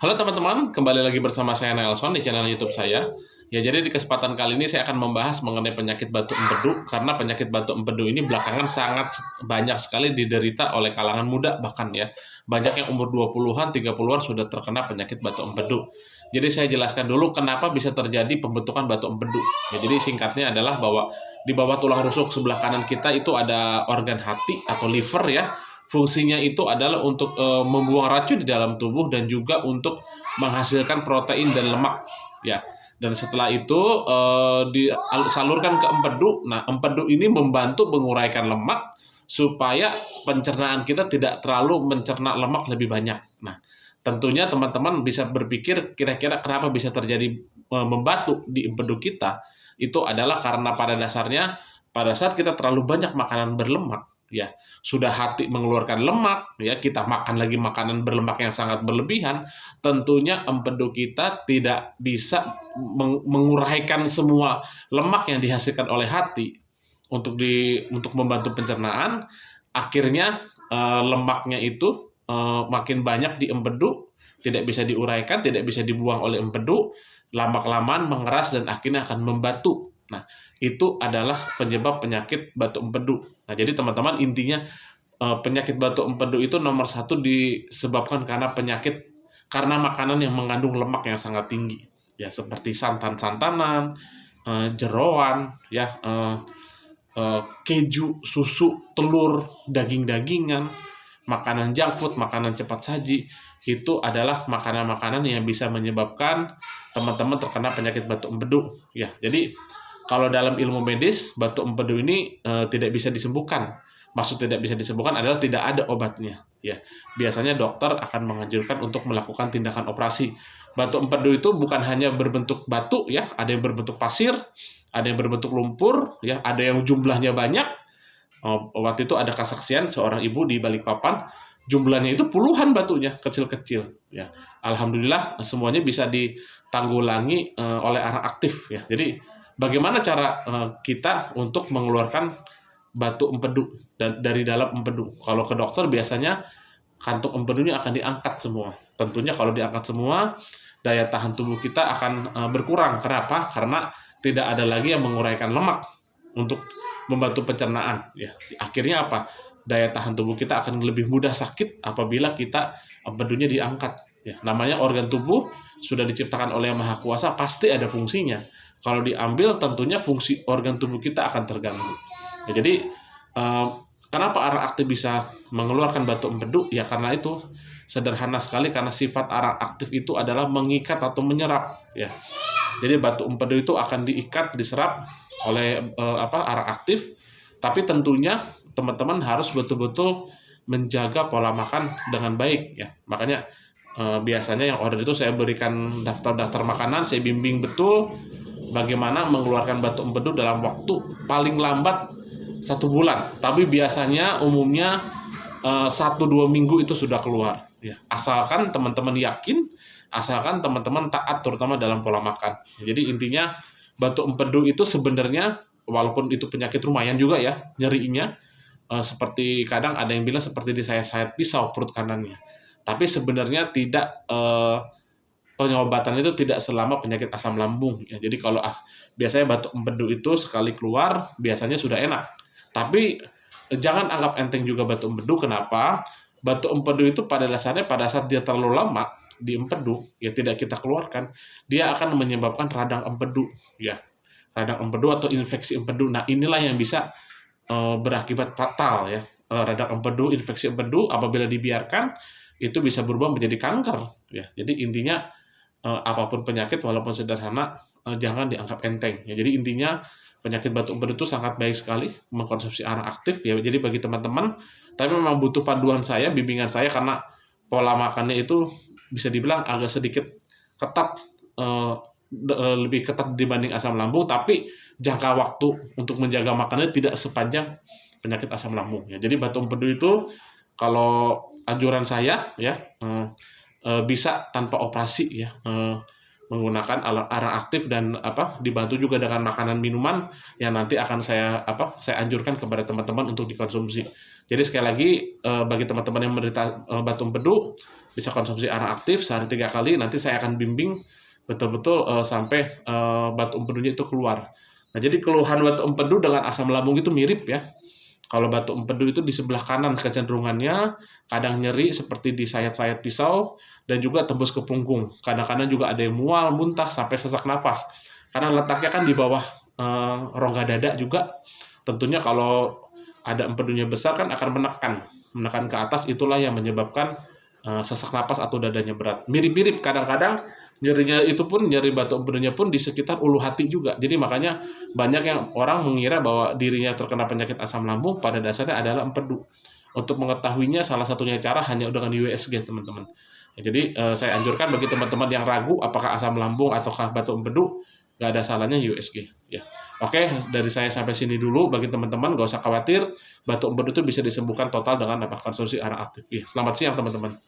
Halo teman-teman, kembali lagi bersama saya Nelson di channel YouTube saya. Ya, jadi di kesempatan kali ini saya akan membahas mengenai penyakit batu empedu karena penyakit batu empedu ini belakangan sangat banyak sekali diderita oleh kalangan muda bahkan ya. Banyak yang umur 20-an, 30-an sudah terkena penyakit batu empedu. Jadi saya jelaskan dulu kenapa bisa terjadi pembentukan batu empedu. Ya, jadi singkatnya adalah bahwa di bawah tulang rusuk sebelah kanan kita itu ada organ hati atau liver ya. Fungsinya itu adalah untuk membuang racun di dalam tubuh dan juga untuk menghasilkan protein dan lemak ya. Dan setelah itu disalurkan ke empedu. Nah, empedu ini membantu menguraikan lemak supaya pencernaan kita tidak terlalu mencerna lemak lebih banyak. Nah, tentunya teman-teman bisa berpikir kira-kira kenapa bisa terjadi membatu di empedu kita. Itu adalah karena pada dasarnya pada saat kita terlalu banyak makanan berlemak, ya sudah hati mengeluarkan lemak, ya kita makan lagi makanan berlemak yang sangat berlebihan, tentunya empedu kita tidak bisa menguraikan semua lemak yang dihasilkan oleh hati untuk membantu pencernaan. Akhirnya lemaknya itu makin banyak di empedu, tidak bisa diuraikan, tidak bisa dibuang oleh empedu, lama-kelamaan mengeras dan akhirnya akan membatu. Nah, itu adalah penyebab penyakit batu empedu. Nah, jadi teman-teman intinya penyakit batu empedu itu nomor satu disebabkan karena makanan yang mengandung lemak yang sangat tinggi, ya seperti santan-santanan, jeroan, ya keju, susu, telur, daging-dagingan, makanan junk food, makanan cepat saji, itu adalah makanan-makanan yang bisa menyebabkan teman-teman terkena penyakit batu empedu. Ya, jadi kalau dalam ilmu medis, batu empedu ini tidak bisa disembuhkan. Maksud tidak bisa disembuhkan adalah tidak ada obatnya. Ya, biasanya dokter akan menganjurkan untuk melakukan tindakan operasi. Batu empedu itu bukan hanya berbentuk batu, ya, ada yang berbentuk pasir, ada yang berbentuk lumpur, ya, ada yang jumlahnya banyak. Waktu itu ada kesaksian seorang ibu di Balikpapan, jumlahnya itu puluhan batunya, kecil-kecil. Ya, alhamdulillah semuanya bisa ditanggulangi oleh arang aktif. Ya, jadi bagaimana cara kita untuk mengeluarkan batu empedu dari dalam empedu? Kalau ke dokter biasanya kantung empedunya akan diangkat semua. Tentunya kalau diangkat semua, daya tahan tubuh kita akan berkurang. Kenapa? Karena tidak ada lagi yang menguraikan lemak untuk membantu pencernaan. Ya, akhirnya apa? Daya tahan tubuh kita akan lebih mudah sakit apabila kita empedunya diangkat. Ya, namanya organ tubuh sudah diciptakan oleh Yang Maha Kuasa, pasti ada fungsinya. Kalau diambil, tentunya fungsi organ tubuh kita akan terganggu. Ya, jadi, kenapa arang aktif bisa mengeluarkan batu empedu? Ya karena itu sederhana sekali, karena sifat arang aktif itu adalah mengikat atau menyerap. Ya, jadi batu empedu itu akan diikat, diserap oleh arang aktif. Tapi tentunya teman-teman harus betul-betul menjaga pola makan dengan baik. Ya, makanya biasanya yang order itu saya berikan daftar-daftar makanan, saya bimbing betul bagaimana mengeluarkan batu empedu dalam waktu paling lambat 1 bulan. Tapi biasanya umumnya 1-2 minggu itu sudah keluar. Ya, asalkan teman-teman yakin, asalkan teman-teman taat terutama dalam pola makan. Jadi intinya batu empedu itu sebenarnya walaupun itu penyakit lumayan juga ya nyerinya, seperti kadang ada yang bilang seperti disayat-sayat pisau perut kanannya. Tapi sebenarnya tidak pengobatan itu tidak selama penyakit asam lambung. Ya, jadi kalau biasanya batu empedu itu sekali keluar biasanya sudah enak. Tapi jangan anggap enteng juga batu empedu. Kenapa? Batu empedu itu pada dasarnya pada saat dia terlalu lama di empedu, ya tidak kita keluarkan, dia akan menyebabkan radang empedu. Ya, radang empedu atau infeksi empedu. Nah, inilah yang bisa berakibat fatal ya. Radang empedu, infeksi empedu apabila dibiarkan itu bisa berubah menjadi kanker ya. Jadi intinya apapun penyakit walaupun sederhana jangan dianggap enteng ya. Jadi intinya penyakit batu empedu itu sangat baik sekali mengkonsumsi arang aktif ya. Jadi bagi teman-teman, tapi memang butuh panduan saya, bimbingan saya karena pola makannya itu bisa dibilang agak sedikit ketat, lebih ketat dibanding asam lambung, tapi jangka waktu untuk menjaga makannya tidak sepanjang penyakit asam lambung ya. Jadi batu empedu itu kalau anjuran saya ya bisa tanpa operasi ya, menggunakan alat arang aktif dan dibantu juga dengan makanan minuman yang nanti akan saya anjurkan kepada teman-teman untuk dikonsumsi. Jadi sekali lagi bagi teman-teman yang menderita batu empedu bisa konsumsi arang aktif sehari 3 kali. Nanti saya akan bimbing betul-betul sampai batu empedunya itu keluar. Nah, jadi keluhan batu empedu dengan asam lambung itu mirip ya. Kalau batu empedu itu di sebelah kanan kecenderungannya, kadang nyeri seperti di sayat-sayat pisau, dan juga tembus ke punggung. Kadang-kadang juga ada yang mual, muntah, sampai sesak nafas. Karena letaknya kan di bawah rongga dada juga. Tentunya kalau ada empedunya besar kan akan menekan ke atas, itulah yang menyebabkan sesak napas atau dadanya berat. Mirip-mirip kadang-kadang nyerinya itu pun, nyeri batu empedunya pun di sekitar ulu hati juga. Jadi makanya banyak yang orang mengira bahwa dirinya terkena penyakit asam lambung, pada dasarnya adalah empedu. Untuk mengetahuinya salah satunya cara hanya dengan USG, teman-teman. Ya, jadi saya anjurkan bagi teman-teman yang ragu apakah asam lambung ataukah batu empedu, nggak ada salahnya USG. Ya. Oke, dari saya sampai sini dulu. Bagi teman-teman nggak usah khawatir, batu empedu itu bisa disembuhkan total dengan konsumsi arang aktif. Ya. Selamat siang teman-teman.